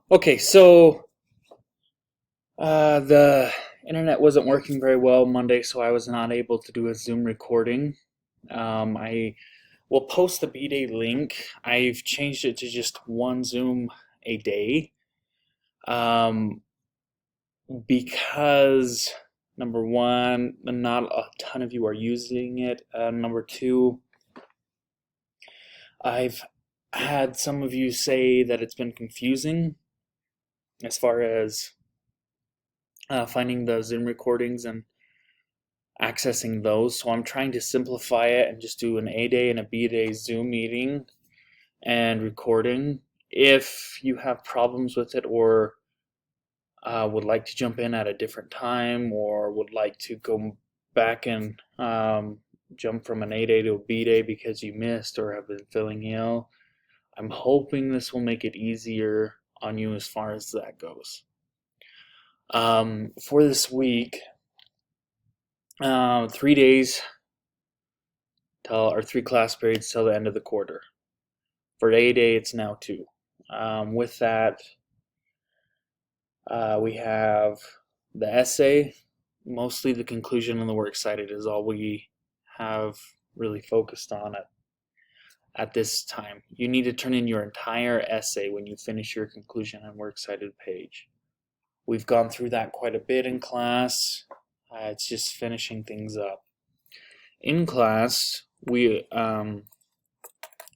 Okay, so the internet wasn't working very well Monday, so I was not able to do a Zoom recording. I will post the B-Day link. I've changed it to just one Zoom a day um, because number one, not a ton of you are using it. Number two, I've had some of you say that it's been confusing as far as finding the Zoom recordings and accessing those. So I'm trying to simplify it and just do an A day and a B day Zoom meeting and recording. If you have problems with it or would like to jump in at a different time or would like to go back and jump from an A day to a B day because you missed or have been feeling ill, I'm hoping this will make it easier on you as far as that goes. For this week, 3 days till or three class periods till the end of the quarter. For A day, it's now two. With that, we have the essay, mostly the conclusion and the works cited is all we have really focused on at this time. You need to turn in your entire essay when you finish your conclusion and works cited page. We've gone through that quite a bit in class. It's just finishing things up. In class, we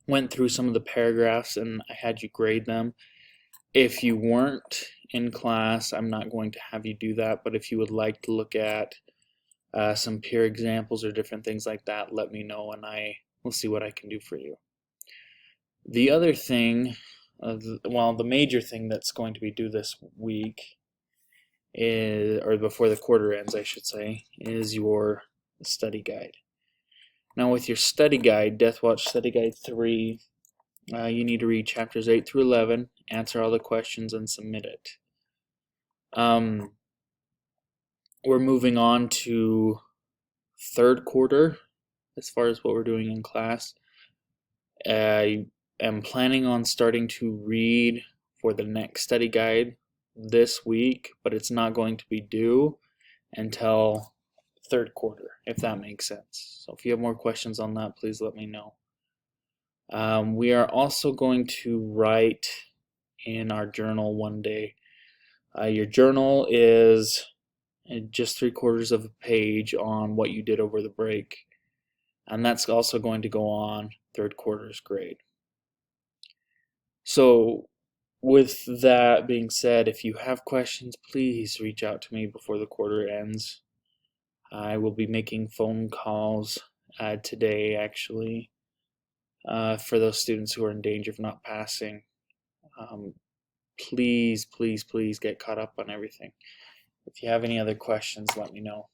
went through some of the paragraphs and I had you grade them. If you weren't in class, I'm not going to have you do that, but if you would like to look at some peer examples or different things like that, let me know and I will see what I can do for you. The other thing, the major thing that's going to be due this week is, or before the quarter ends, I should say, is your study guide. Now with your study guide, Death Watch Study Guide 3, you need to read chapters 8 through 11, answer all the questions, and submit it. We're moving on to third quarter as far as what we're doing in class. I am planning on starting to read for the next study guide this week, but it's not going to be due until third quarter, if that makes sense. So if you have more questions on that, please let me know. We are also going to write in our journal one day. Your journal is just 3/4 of a page on what you did over the break, and that's also going to go on third quarter's grade. So with that being said, if you have questions, please reach out to me before the quarter ends. I will be making phone calls today, actually, for those students who are in danger of not passing. Um, please, please, please get caught up on everything. If you have any other questions, let me know.